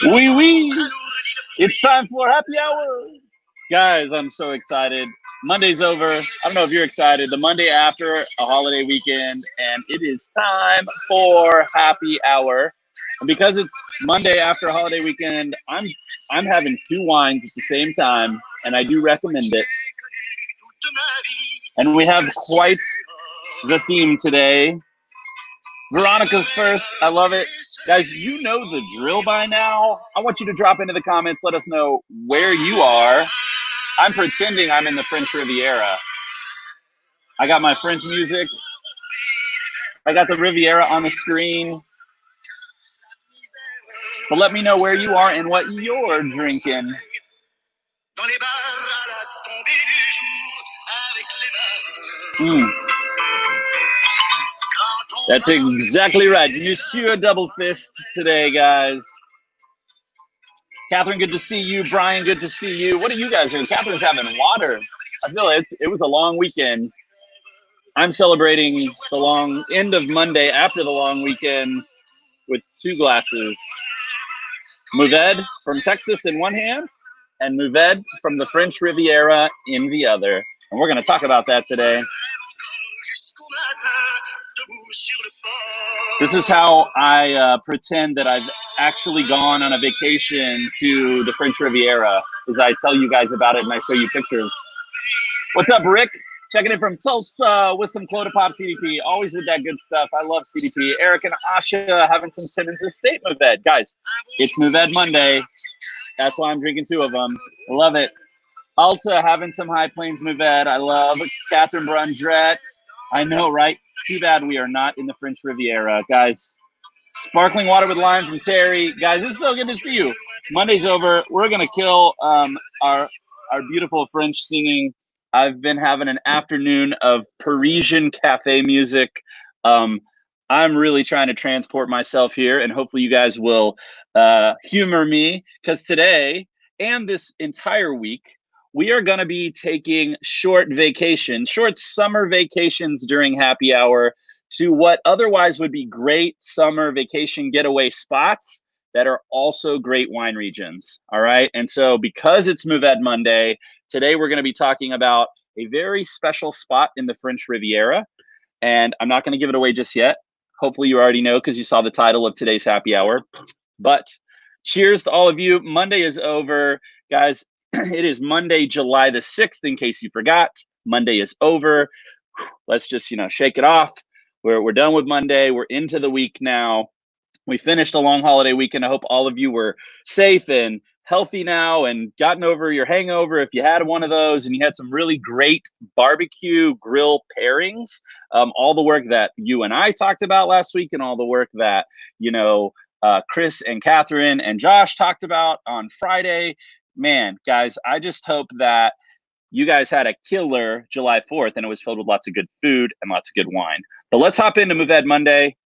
Oui, oui. It's time for happy hour. Guys, I'm so excited. Monday's over. I don't know if you're excited. The Monday after a holiday weekend, and it is time for happy hour. And because it's Monday after a holiday weekend, I'm having two wines at the same time, and I do recommend it. And we have quite the theme today. Veronica's first. I love it. Guys, you know the drill by now. I want you to drop into the comments. Let us know where you are. I'm pretending I'm in the French Riviera. I got my French music. I got the Riviera on the screen. But let me know where you are and what you're drinking. That's exactly right. Monsieur Double Fist today, guys. Catherine, good to see you. Brian, good to see you. What are you guys doing? Catherine's having water. I feel it was a long weekend. I'm celebrating the long end of Monday after the long weekend with two glasses. Mourvedre from Texas in one hand and Mourvedre from the French Riviera in the other. And we're going to talk about that today. This is how I pretend that I've actually gone on a vacation to the French Riviera, as I tell you guys about it and I show you pictures. What's up, Rick? Checking in from Tulsa with some Clodopop CDP. Always with that good stuff. I love CDP. Eric and Asha having some Simmons Estate Mourvedre. Guys, it's Mourvedre Monday. That's why I'm drinking two of them. Love it. Alta having some High Plains Mourvedre. I love Catherine Brundrett. I know, right? Too bad we are not in the French Riviera. Guys, sparkling water with lime from Terry. Guys, it's so good to see you. Monday's over. We're going to kill our beautiful French singing. I've been having an afternoon of Parisian cafe music. I'm really trying to transport myself here, and hopefully you guys will humor me, because today and this entire week, we are going to be taking short summer vacations during happy hour to what otherwise would be great summer vacation getaway spots that are also great wine regions. All right. And so because it's Mourvedre Monday, today we're going to be talking about a very special spot in the French Riviera. And I'm not going to give it away just yet. Hopefully you already know because you saw the title of today's happy hour. But cheers to all of you. Monday is over. Guys, it is Monday, July the 6th, in case you forgot. Monday is over. Let's just, shake it off. We're done with Monday. We're into the week now. We finished a long holiday weekend. I hope all of you were safe and healthy now and gotten over your hangover if you had one of those, and you had some really great barbecue grill pairings. All the work that you and I talked about last week, and all the work that, Chris and Catherine and Josh talked about on Friday. Man, guys, I just hope that you guys had a killer July 4th and it was filled with lots of good food and lots of good wine. But let's hop into Mourvedre Monday.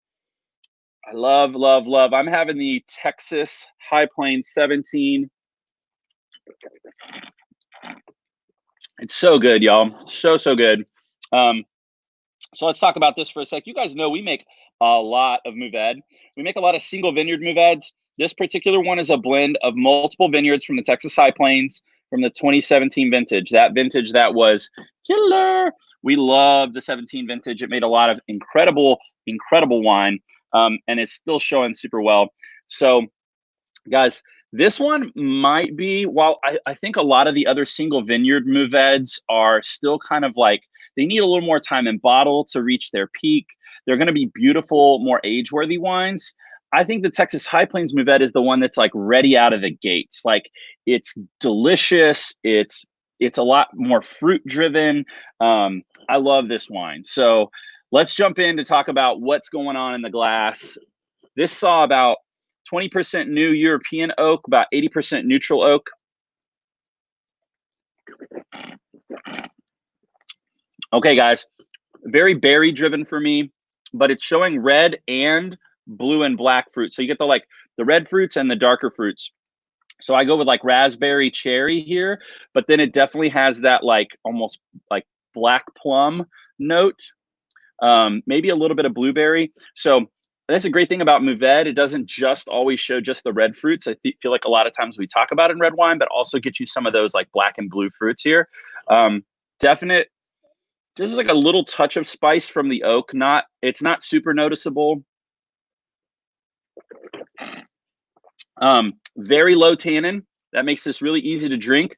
I love, love, love. I'm having the Texas High Plains 17. It's so good, y'all. So, so good. So let's talk about this for a sec. You guys know we make a lot of Mourvedre. We make a lot of single vineyard Mourvedres. This particular one is a blend of multiple vineyards from the Texas High Plains from the 2017 vintage. That vintage that was killer. We love the 17 vintage. It made a lot of incredible, incredible wine, and it's still showing super well. So, guys, this one might be, while I think a lot of the other single vineyard Mourvedres are still kind of like, they need a little more time in bottle to reach their peak. They're going to be beautiful, more age-worthy wines. I think the Texas High Plains Mourvedre is the one that's like ready out of the gates. Like, it's delicious. It's a lot more fruit-driven. I love this wine. So let's jump in to talk about what's going on in the glass. This saw about 20% new European oak, about 80% neutral oak. Okay, guys, very berry driven for me, but it's showing red and blue and black fruit. So you get the red fruits and the darker fruits. So I go with like raspberry cherry here, but then it definitely has that like almost like black plum note, maybe a little bit of blueberry. So that's a great thing about Mourvedre. It doesn't just always show just the red fruits. I feel like a lot of times we talk about it in red wine, but also get you some of those like black and blue fruits here. Definite, just like a little touch of spice from the oak. It's not super noticeable. Very low tannin. That makes this really easy to drink.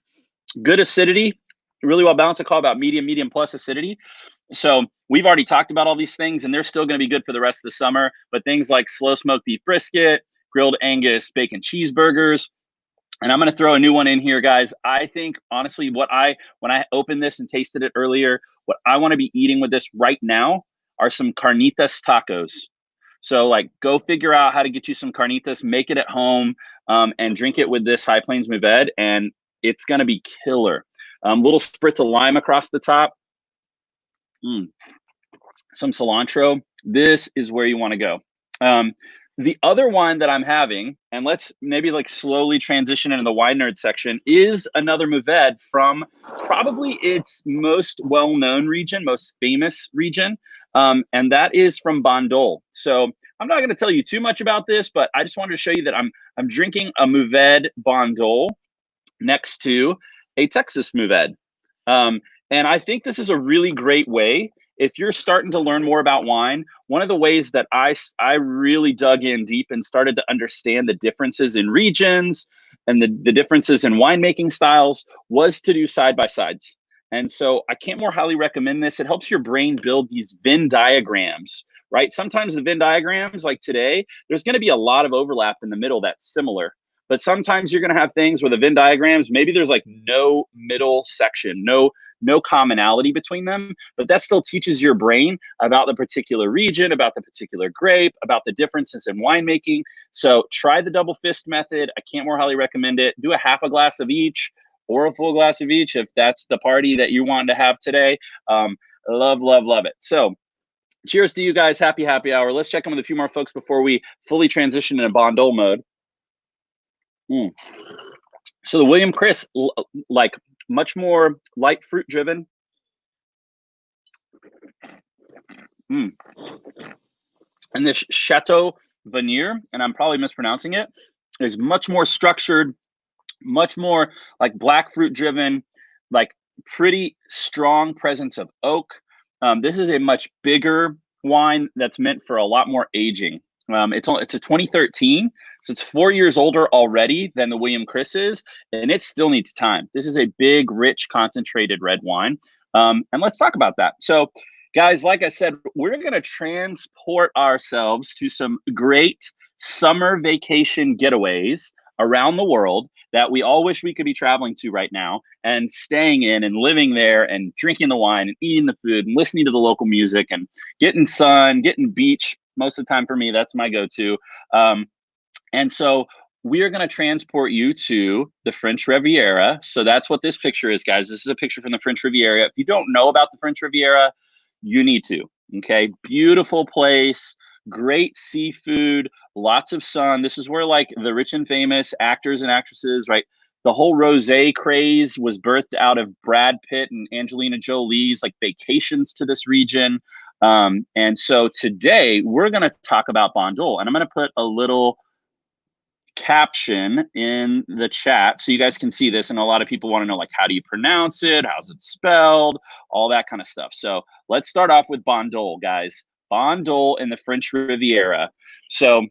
Good acidity, really well balanced. I call about medium plus acidity. So we've already talked about all these things, and they're still going to be good for the rest of the summer. But things like slow smoked beef brisket, grilled Angus bacon cheeseburgers, and I'm going to throw a new one in here, guys. I think honestly, when I opened this and tasted it earlier, what I want to be eating with this right now are some carnitas tacos. So like, go figure out how to get you some carnitas, make it at home, and drink it with this High Plains Mourvedre, and it's going to be killer. Little spritz of lime across the top. Some cilantro. This is where you want to go. The other wine that I'm having, and let's maybe like slowly transition into the wine nerd section, is another Mourvedre from probably its most well-known region, most famous region, and that is from Bandol. So I'm not going to tell you too much about this, but I just wanted to show you that I'm drinking a Mourvedre Bandol next to a Texas Mourvedre. And I think this is a really great way, if you're starting to learn more about wine. One of the ways that I really dug in deep and started to understand the differences in regions and the differences in winemaking styles was to do side-by-sides. And so I can't more highly recommend this. It helps your brain build these Venn diagrams, right? Sometimes the Venn diagrams, like today, there's going to be a lot of overlap in the middle that's similar. But sometimes you're going to have things where the Venn diagrams, maybe there's like no middle section, no commonality between them, but that still teaches your brain about the particular region, about the particular grape, about the differences in winemaking. So try the double fist method. I can't more highly recommend it. Do a half a glass of each or a full glass of each if that's the party that you want to have today. Love it. So cheers to you guys. Happy hour. Let's check in with a few more folks before we fully transition into Bandol mode. So the William Chris, like much more light fruit driven. And this Chateau Vanier, and I'm probably mispronouncing it, is much more structured, much more like black fruit driven, like pretty strong presence of oak. This is a much bigger wine that's meant for a lot more aging. It's a 2013, so it's 4 years older already than the William Chris is, and it still needs time. This is a big, rich, concentrated red wine, and let's talk about that. So, guys, like I said, we're going to transport ourselves to some great summer vacation getaways around the world that we all wish we could be traveling to right now and staying in and living there and drinking the wine and eating the food and listening to the local music and getting sun, getting beach. Most of the time for me, that's my go-to. And so we are going to transport you to the French Riviera. So that's what this picture is, guys. This is a picture from the French Riviera. If you don't know about the French Riviera, you need to. Okay, beautiful place, great seafood, lots of sun. This is where like the rich and famous actors and actresses, right? The whole rosé craze was birthed out of Brad Pitt and Angelina Jolie's like vacations to this region. And so today we're going to talk about Bandol, and I'm going to put a little caption in the chat so you guys can see this. And a lot of people want to know, like, how do you pronounce it? How's it spelled? All that kind of stuff. So let's start off with Bandol, guys. Bandol in the French Riviera. So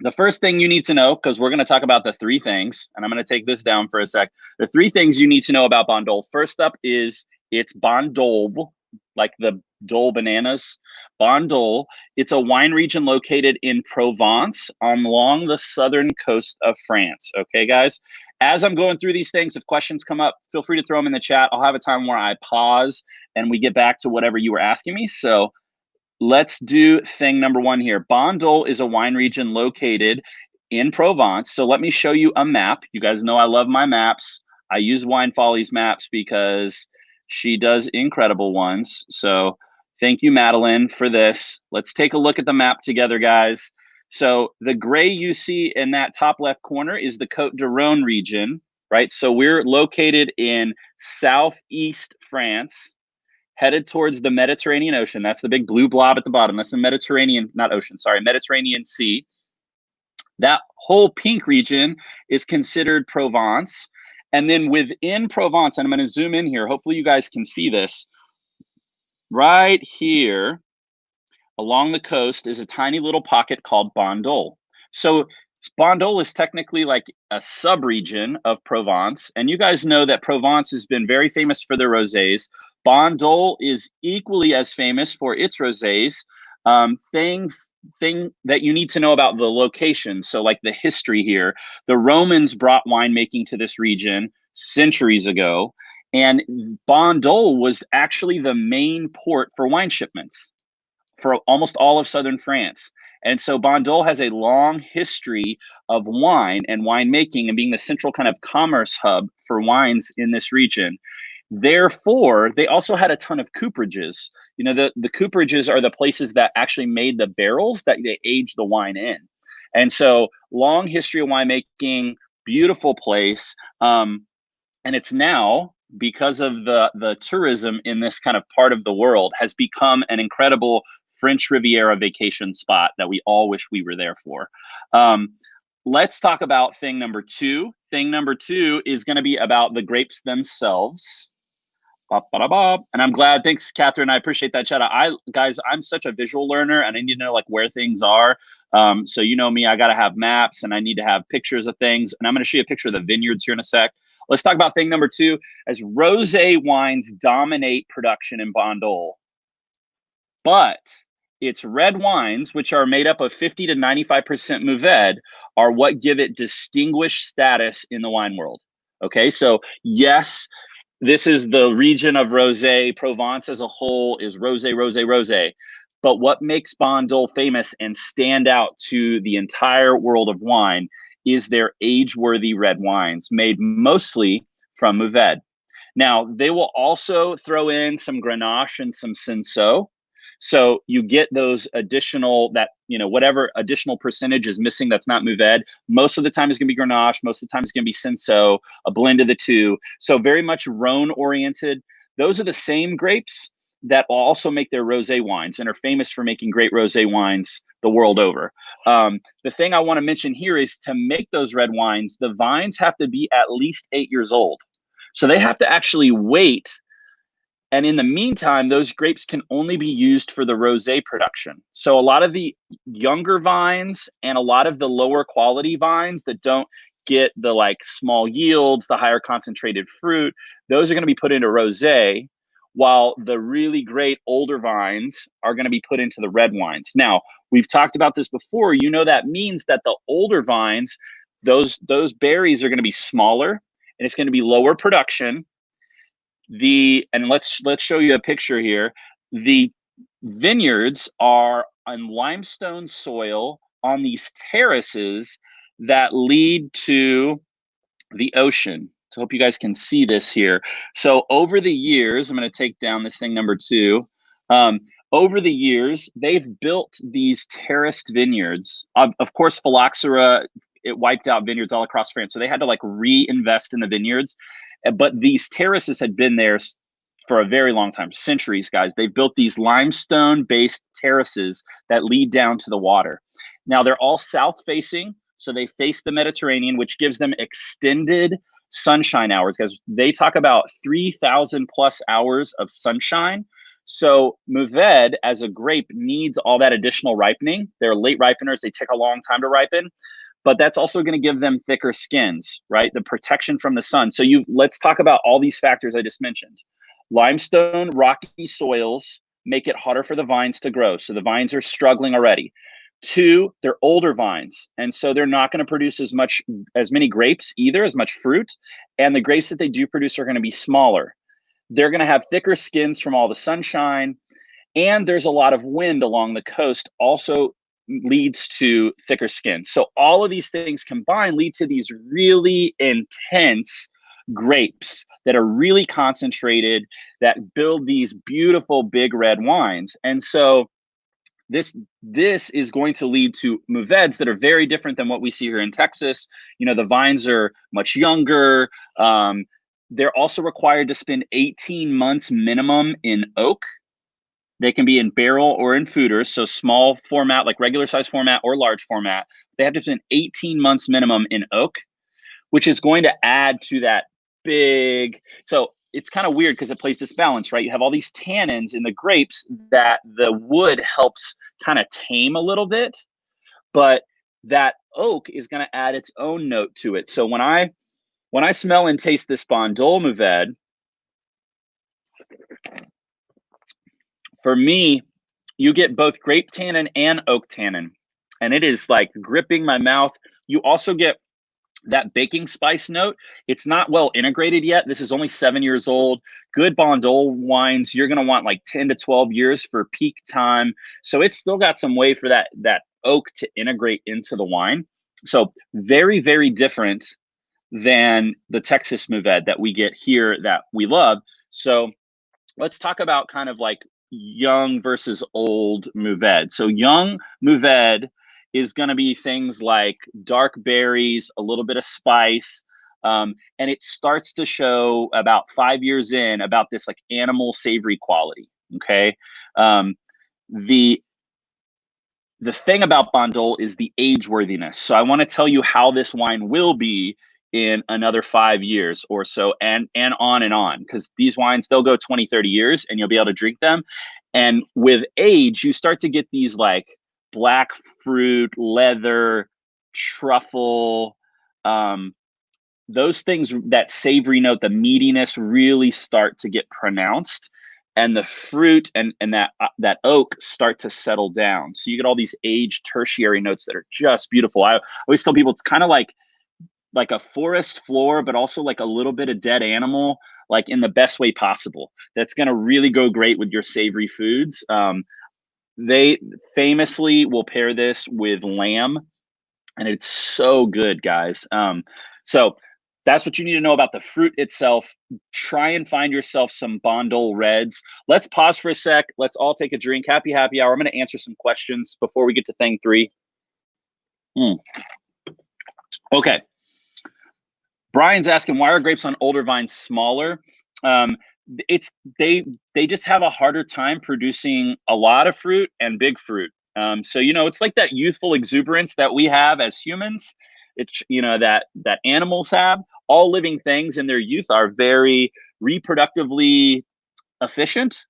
the first thing you need to know, because we're going to talk about the three things, and I'm going to take this down for a sec. The three things you need to know about Bandol. First up is it's Bandol, like the Dole bananas. Bandol, it's a wine region located in Provence along the southern coast of France. Okay, guys? As I'm going through these things, if questions come up, feel free to throw them in the chat. I'll have a time where I pause and we get back to whatever you were asking me. So let's do thing number one here. Bandol is a wine region located in Provence. So let me show you a map. You guys know I love my maps. I use Wine Follies maps because she does incredible ones. So thank you, Madeline, for this. Let's take a look at the map together, guys. So the gray you see in that top left corner is the Côte d'Aron region, right? So we're located in southeast France, headed towards the Mediterranean Ocean. That's the big blue blob at the bottom. That's the Mediterranean, not ocean, sorry, Mediterranean Sea. That whole pink region is considered Provence. And then within Provence, and I'm going to zoom in here, hopefully you guys can see this, right here along the coast is a tiny little pocket called Bandol. So Bandol is technically like a sub-region of Provence, and you guys know that Provence has been very famous for their rosés. Bandol is equally as famous for its rosés. Thing that you need to know about the location, so like the history here, the Romans brought winemaking to this region centuries ago, and Bandol was actually the main port for wine shipments for almost all of southern France. And so Bandol has a long history of wine and winemaking and being the central kind of commerce hub for wines in this region. Therefore, they also had a ton of cooperages. You know, the cooperages are the places that actually made the barrels that they aged the wine in. And so long history of winemaking, beautiful place. And it's now, because of the tourism in this kind of part of the world, has become an incredible French Riviera vacation spot that we all wish we were there for. Let's talk about thing number two. Thing number two is going to be about the grapes themselves. And I'm glad, thanks, Catherine. I appreciate that chat. Guys, I'm such a visual learner and I need to know like where things are. So you know me, I got to have maps and I need to have pictures of things. And I'm going to show you a picture of the vineyards here in a sec. Let's talk about thing number two, as rosé wines dominate production in Bandol. But its red wines, which are made up of 50 to 95% Mourvedre, are what give it distinguished status in the wine world. Okay, so yes, this is the region of rosé. Provence as a whole is rosé, rosé, rosé. But what makes Bandol famous and stand out to the entire world of wine is their age-worthy red wines made mostly from Mourvedre. Now, they will also throw in some Grenache and some Cinsault. So you get those additional, that, you know, whatever additional percentage is missing that's not Mourvedre, most of the time is going to be Grenache, most of the time is going to be Cinsault, a blend of the two. So very much Rhone oriented. Those are the same grapes that also make their rosé wines and are famous for making great rosé wines the world over. The thing I want to mention here is to make those red wines, the vines have to be at least 8 years old. So they have to actually wait. And in the meantime, those grapes can only be used for the rosé production. So a lot of the younger vines and a lot of the lower quality vines that don't get the like small yields, the higher concentrated fruit, those are going to be put into rosé, while the really great older vines are going to be put into the red wines. Now, we've talked about this before. You know, that means that the older vines, those berries are going to be smaller and it's going to be lower production. And let's show you a picture here. The vineyards are on limestone soil on these terraces that lead to the ocean. So I hope you guys can see this here. So over the years, I'm going to take down this thing number two. Over the years, they've built these terraced vineyards. Of course, phylloxera, it wiped out vineyards all across France. So they had to like reinvest in the vineyards. But these terraces had been there for a very long time, centuries, guys. They've built these limestone-based terraces that lead down to the water. Now, they're all south-facing, so they face the Mediterranean, which gives them extended sunshine hours, because they talk about 3,000 plus hours of sunshine. So Mourvedre, as a grape, needs all that additional ripening. They're late ripeners. They take a long time to ripen. But that's also going to give them thicker skins, right? The protection from the sun. So let's talk about all these factors I just mentioned. Limestone, rocky soils make it harder for the vines to grow. So the vines are struggling already. Two, they're older vines. And so they're not going to produce as many grapes either, as much fruit. And the grapes that they do produce are going to be smaller. They're going to have thicker skins from all the sunshine. And there's a lot of wind along the coast also leads to thicker skin. So all of these things combined lead to these really intense grapes that are really concentrated, that build these beautiful big red wines. And so this is going to lead to Mourvedres that are very different than what we see here in Texas. You know, the vines are much younger. They're also required to spend 18 months minimum in oak. They can be in barrel or in foeders, so small format, like regular size format or large format. They have to spend 18 months minimum in oak, which is going to add to that big. So it's kind of weird because it plays this balance, right? You have all these tannins in the grapes that the wood helps kind of tame a little bit, but that oak is going to add its own note to it. So when I smell and taste this Bandol Mourvedre, for me, you get both grape tannin and oak tannin, and it is like gripping my mouth. You also get that baking spice note. It's not well integrated yet. This is only 7 years old. Good Bandol wines, you're going to want like 10 to 12 years for peak time. So it's still got some way for that oak to integrate into the wine. So very, very different than the Texas Mourvedre that we get here that we love. So let's talk about kind of like young versus old Mourvedre. So young Mourvedre is going to be things like dark berries, a little bit of spice, and it starts to show about 5 years in about this like animal savory quality. Okay, the thing about Bandol is the age worthiness. So I want to tell you how this wine will be in another 5 years or so, and on, because these wines, they'll go 20, 30 years and you'll be able to drink them. And with age, you start to get these like black fruit, leather, truffle, those things, that savory note, the meatiness really start to get pronounced, and the fruit and that oak start to settle down. So you get all these aged tertiary notes that are just beautiful. I always tell people it's kind of like a forest floor, but also like a little bit of dead animal, like in the best way possible. That's going to really go great with your savory foods. They famously will pair this with lamb, and it's so good, guys. So that's what you need to know about the fruit itself. Try and find yourself some Bandol Reds. Let's pause for a sec. Let's all take a drink. Happy hour. I'm going to answer some questions before we get to thing 3. Okay. Brian's asking, why are grapes on older vines smaller? They just have a harder time producing a lot of fruit and big fruit. So it's like that youthful exuberance that we have as humans. It's that animals have. All living things in their youth are very reproductively efficient,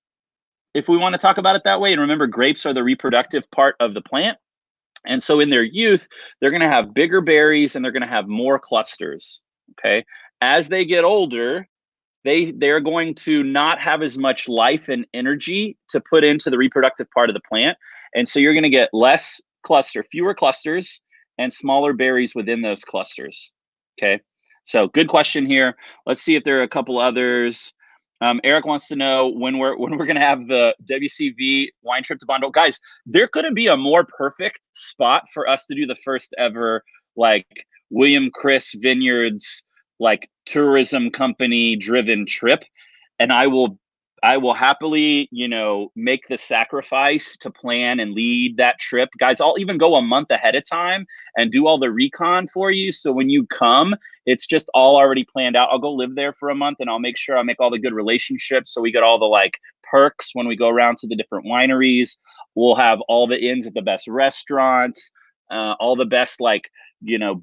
if we want to talk about it that way. And remember, grapes are the reproductive part of the plant. And so in their youth, they're going to have bigger berries and they're going to have more clusters. Okay. As they get older, they're going to not have as much life and energy to put into the reproductive part of the plant. And so you're going to get fewer clusters and smaller berries within those clusters. Okay. So good question here. Let's see if there are a couple others. Eric wants to know when we're going to have the WCV wine trip to Bandol. Guys, there couldn't be a more perfect spot for us to do the first ever like William Chris Vineyards like tourism company driven trip, and I will happily make the sacrifice to plan and lead that trip. Guys, I'll even go a month ahead of time and do all the recon for you, so when you come, it's just all already planned out. I'll go live there for a month and I'll make sure I make all the good relationships so we get all the like perks when we go around to the different wineries. We'll have all the inns at the best restaurants, all the best like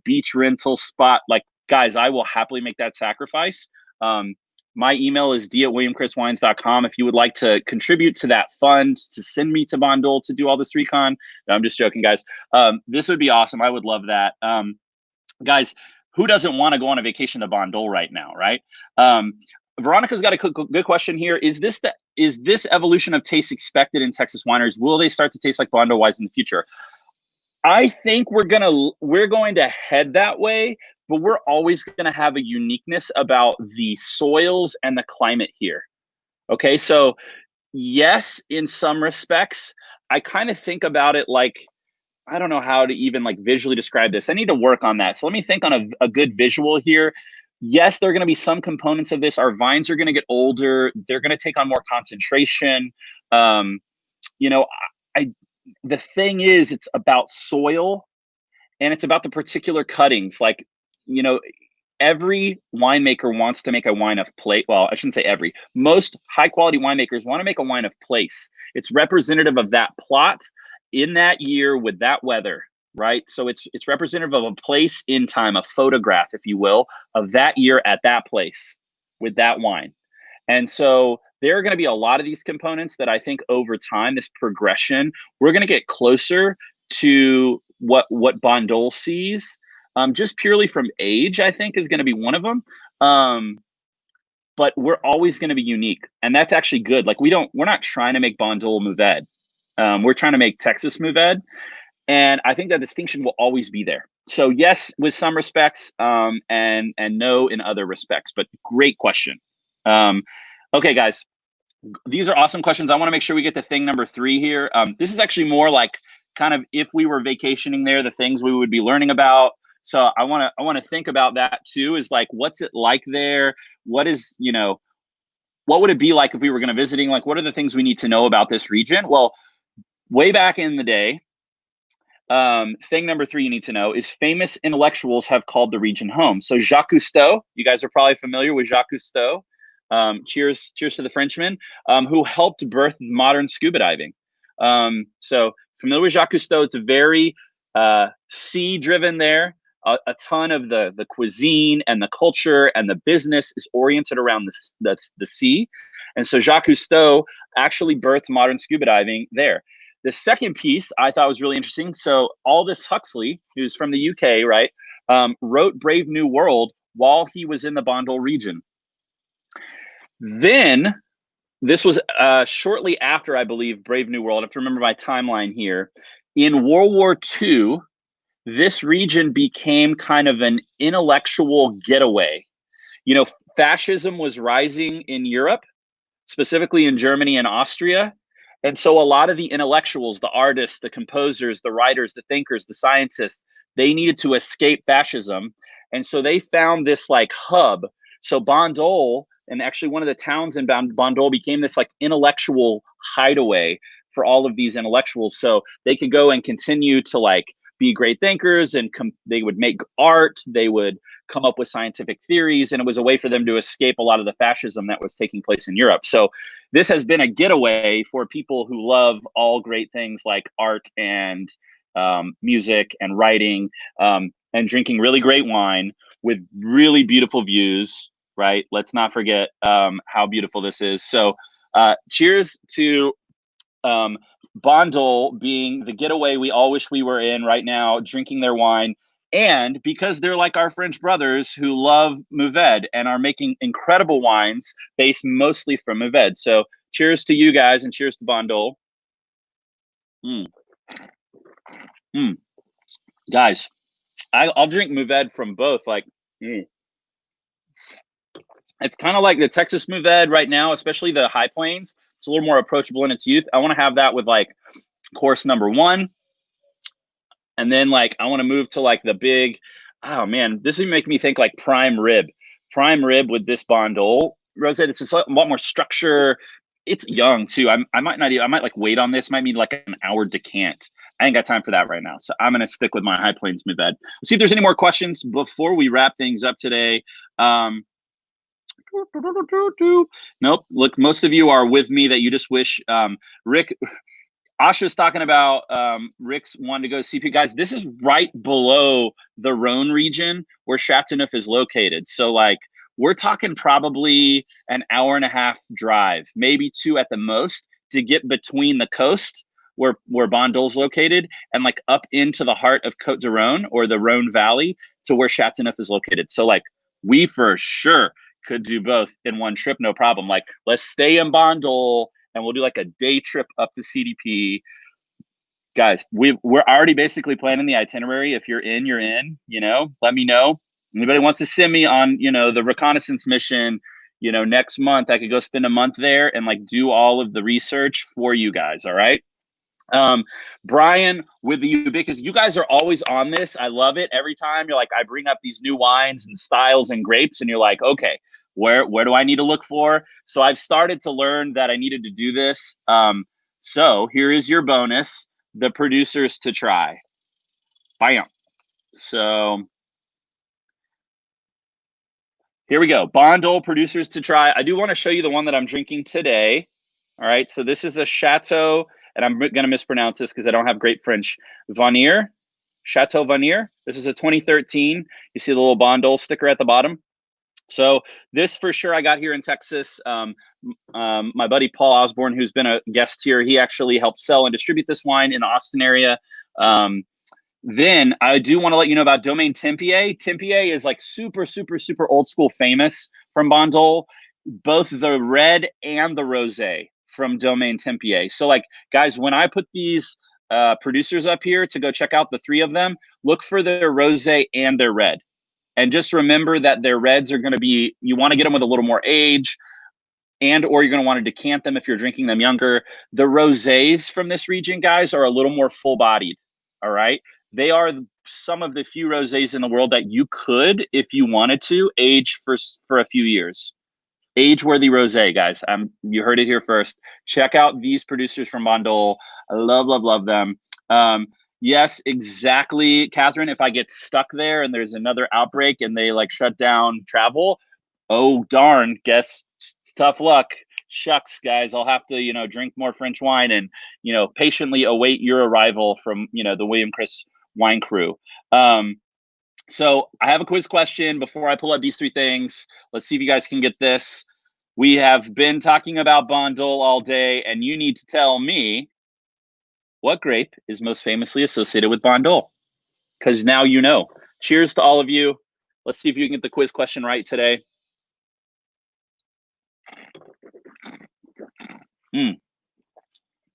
beach rental spot. Like, guys, I will happily make that sacrifice. My email is d@williamchriswines.com if you would like to contribute to that fund to send me to Bandol to do all this recon. No, I'm just joking, guys. This would be awesome. I would love that. Guys, who doesn't want to go on a vacation to Bandol right now, right? Veronica's got a good question here. Is this evolution of taste expected in Texas wineries? Will they start to taste like Bandol wines in the future? I think we're going to head that way, but we're always going to have a uniqueness about the soils and the climate here. Okay, so yes, in some respects, I kind of think about it like, I don't know how to even like visually describe this. I need to work on that. So let me think on a good visual here. Yes, there are going to be some components of this. Our vines are going to get older. They're going to take on more concentration. The thing is, it's about soil and it's about the particular cuttings. Like, every winemaker wants to make a wine of place. Well, I shouldn't say every. Most high quality winemakers want to make a wine of place. It's representative of that plot in that year with that weather, right? So it's representative of a place in time, a photograph, if you will, of that year at that place with that wine. And so there are going to be a lot of these components that I think over time, this progression, we're going to get closer to what Bandol sees. Just purely from age, I think is going to be one of them. But we're always going to be unique, and that's actually good. Like we're not trying to make Bandol Mourvedre. We're trying to make Texas Mourvedre, and I think that distinction will always be there. So yes, with some respects, and no in other respects. But great question. Okay, guys, these are awesome questions. I want to make sure we get to thing number 3 here. This is actually more like kind of if we were vacationing there, the things we would be learning about. So I want to think about that too, is like, what's it like there? What is, what would it be like if we were going to visiting? Like, what are the things we need to know about this region? Well, way back in the day, thing number 3 you need to know is famous intellectuals have called the region home. So Jacques Cousteau, you guys are probably familiar with Jacques Cousteau. Cheers to the Frenchman, who helped birth modern scuba diving. So familiar with Jacques Cousteau. It's a very sea driven there. A ton of the cuisine and the culture and the business is oriented around the sea. And so Jacques Cousteau actually birthed modern scuba diving there. The second piece I thought was really interesting. So Aldous Huxley, who's from the UK, right, wrote Brave New World while he was in the Bandol region. Then this was shortly after, I believe, Brave New World. I have to remember my timeline here. In World War II, this region became kind of an intellectual getaway. Fascism was rising in Europe, specifically in Germany and Austria. And so a lot of the intellectuals, the artists, the composers, the writers, the thinkers, the scientists, they needed to escape fascism. And so they found this like hub. So Bandol, and actually one of the towns in Bandol, became this like intellectual hideaway for all of these intellectuals. So they could go and continue to like be great thinkers, and they would make art, they would come up with scientific theories, and it was a way for them to escape a lot of the fascism that was taking place in Europe. So this has been a getaway for people who love all great things like art and music and writing, and drinking really great wine with really beautiful views, right? Let's not forget how beautiful this is. So cheers to Bandol being the getaway we all wish we were in right now, drinking their wine. And because they're like our French brothers who love Mourvedre and are making incredible wines based mostly from Mourvedre. So cheers to you guys, and cheers to Bandol. Guys, I'll drink Mourvedre from both. Like, it's kind of like the Texas Mourvedre right now, especially the High Plains. It's a little more approachable in its youth. I want to have that with like course number 1. And then like, I want to move to like the big, oh man, this is making me think like prime rib with this Bandol rosé. It's just a lot more structure. It's young too. I might like wait on this. Might need like an hour decant. I ain't got time for that right now. So I'm going to stick with my High Plains Mourvedre. Let's see if there's any more questions before we wrap things up today. Nope. Look, most of you are with me that you just wish Rick. Asha's talking about Rick's wanting to go CP. Guys, this is right below the Rhone region where Chateauneuf is located. So like, we're talking probably an hour and a half drive, maybe 2 at the most, to get between the coast where Bandol's located and like up into the heart of Côte de Rhône or the Rhone Valley to where Chateauneuf is located. So like, we for sure could do both in one trip, no problem. Like, let's stay in Bandol and we'll do like a day trip up to CDP. Guys, we're already basically planning the itinerary. If you're in, you're in, let me know. Anybody wants to send me on, the reconnaissance mission, next month, I could go spend a month there and like do all of the research for you guys. All right. Brian with the Ubiquitous, you guys are always on this. I love it. Every time you're like, I bring up these new wines and styles and grapes, and you're like, okay, where do I need to look for? So I've started to learn that I needed to do this. So here is your bonus, the producers to try. Bam. So Here we go. Bandol producers to try. I do want to show you the one that I'm drinking today. All right, so this is a Chateau, and I'm going to mispronounce this because I don't have great French. Vannier, Chateau Vannier. This is a 2013. You see the little Bandol sticker at the bottom. So this for sure I got here in Texas. My buddy Paul Osborne, who's been a guest here, he actually helped sell and distribute this wine in the Austin area. Then I do want to let you know about Domaine Tempier. Tempier is like super old school famous from Bandol, both the red and the rosé from Domaine Tempier. So like, guys, when I put these producers up here to go check out the three of them, look for their rosé and their red. And just remember that their reds are going to be, you want to get them with a little more age, and or you're going to want to decant them if you're drinking them younger. The rosés from this region, guys, are a little more full-bodied, all right? They are some of the few rosés in the world that you could, if you wanted to, age for a few years. Age-worthy rosé, guys. You heard it here first. Check out these producers from Bandol. I love them. Yes, exactly, Catherine. If I get stuck there and there's another outbreak and they like shut down travel, oh darn, guess tough luck. Shucks, guys, I'll have to, drink more French wine and, patiently await your arrival from, the William Chris wine crew. So I have a quiz question before I pull up these three things. Let's see if you guys can get this. We have been talking about Bandol all day, and you need to tell me what grape is most famously associated with Bandol? Because now you know. Cheers to all of you. Let's see if you can get the quiz question right today.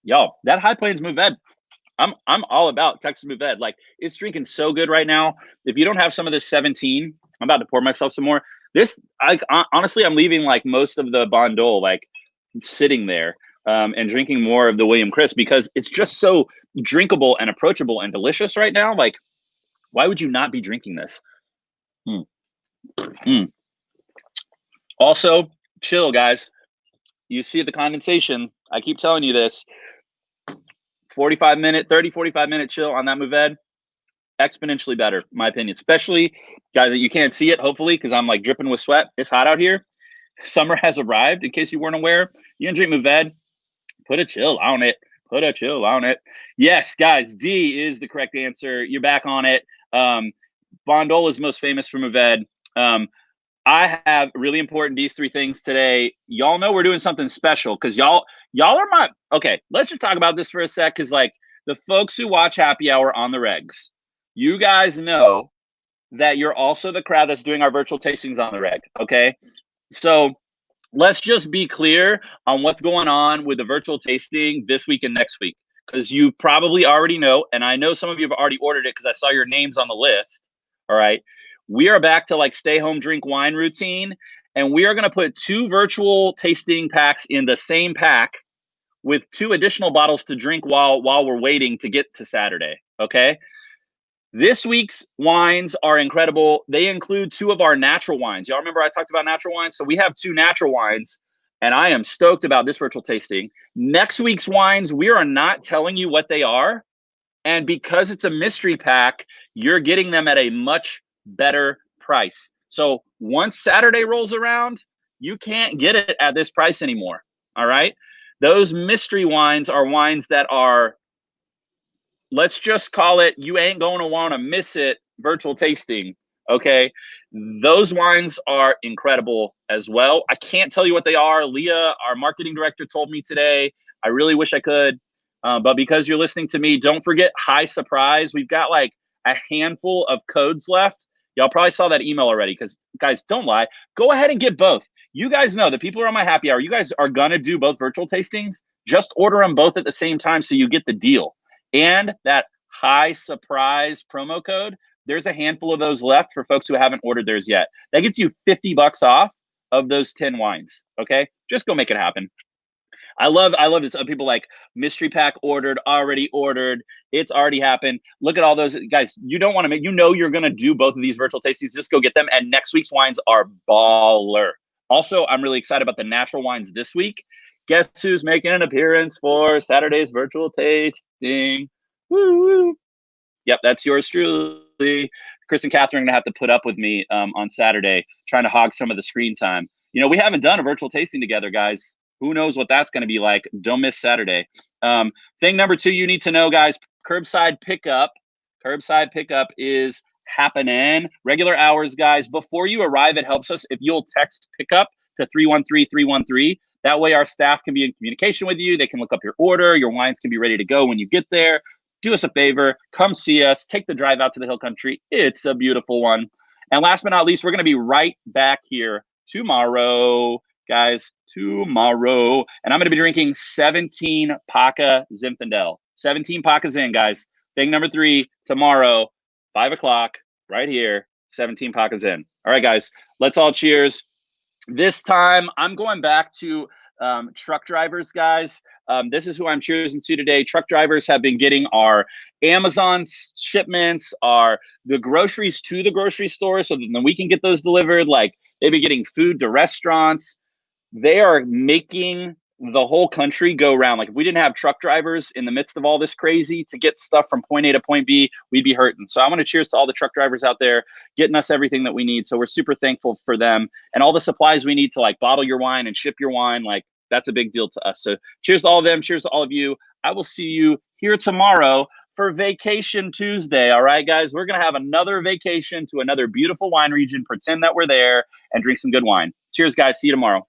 Y'all, that High Plains Mourvedre, I'm all about Texas Mourvedre. Like, it's drinking so good right now. If you don't have some of this 17, I'm about to pour myself some more. This, honestly, I'm leaving like most of the Bandol like sitting there. And drinking more of the William Chris because it's just so drinkable and approachable and delicious right now. Like, why would you not be drinking this? Also, chill, guys. You see the condensation. I keep telling you this. 45 minute chill on that Mourvedre. Exponentially better, in my opinion. Especially, guys, you can't see it, hopefully, because I'm like dripping with sweat. It's hot out here. Summer has arrived, in case you weren't aware. You're going to drink Mourvedre. Put a chill on it. Put a chill on it. Yes, guys, D is the correct answer. You're back on it. Bandol is most famous for Mourvedre. I have really important these three things today. Y'all know we're doing something special because y'all are my, okay, let's just talk about this for a sec because like the folks who watch Happy Hour on the regs, you guys know that you're also the crowd that's doing our virtual tastings on the reg, okay? So let's just be clear on what's going on with the virtual tasting this week and next week, because you probably already know, and I know some of you have already ordered it because I saw your names on the list. All right. We are back to like stay home, drink wine routine, and we are going to put 2 virtual tasting packs in the same pack with 2 additional bottles to drink while we're waiting to get to Saturday. Okay. This week's wines are incredible. They include 2 of our natural wines. Y'all remember I talked about natural wines? So we have 2 natural wines, and I am stoked about this virtual tasting. Next week's wines, we are not telling you what they are. And because it's a mystery pack, you're getting them at a much better price. So once Saturday rolls around, you can't get it at this price anymore. All right. Those mystery wines are wines that are, let's just call it, you ain't going to want to miss it virtual tasting. Okay. Those wines are incredible as well. I can't tell you what they are. Leah, our marketing director, told me today. I really wish I could. But because you're listening to me, don't forget High Surprise. We've got like a handful of codes left. Y'all probably saw that email already because, guys, don't lie. Go ahead and get both. You guys know the people who are on my happy hour. You guys are going to do both virtual tastings. Just order them both at the same time so you get the deal. And that High Surprise promo code, there's a handful of those left for folks who haven't ordered theirs yet. That gets you $50 off of those 10 wines. Okay, just go make it happen. I love this. People like mystery pack already ordered. It's already happened. Look at all those guys. You don't want to make, you're going to do both of these virtual tastings. Just go get them. And next week's wines are baller. Also, I'm really excited about the natural wines this week. Guess who's making an appearance for Saturday's virtual tasting? Woo! Yep, that's yours truly. Chris and Catherine are gonna have to put up with me on Saturday trying to hog some of the screen time. You know, we haven't done a virtual tasting together, guys. Who knows what that's going to be like? Don't miss Saturday. Thing number 2 you need to know, guys, curbside pickup. Curbside pickup is happening. Regular hours, guys. Before you arrive, it helps us if you'll text pickup to 313-313. That way our staff can be in communication with you. They can look up your order. Your wines can be ready to go when you get there. Do us a favor. Come see us. Take the drive out to the Hill Country. It's a beautiful one. And last but not least, we're going to be right back here tomorrow, guys, tomorrow. And I'm going to be drinking 17 Paca Zinfandel. 17 Paca Zin, guys. Thing number 3, tomorrow, 5 o'clock, right here, 17 Paca Zin. All right, guys, let's all cheers. This time, I'm going back to truck drivers, guys. This is who I'm cheersing to today. Truck drivers have been getting our Amazon shipments, the groceries to the grocery store, so then we can get those delivered. Like, they've been getting food to restaurants. They are making the whole country go round. Like, if we didn't have truck drivers in the midst of all this crazy to get stuff from point A to point B, we'd be hurting. So I want to cheers to all the truck drivers out there getting us everything that we need. So we're super thankful for them and all the supplies we need to like bottle your wine and ship your wine. Like, that's a big deal to us. So cheers to all of them. Cheers to all of you. I will see you here tomorrow for Vacation Tuesday. All right, guys, we're going to have another vacation to another beautiful wine region, pretend that we're there and drink some good wine. Cheers, guys. See you tomorrow.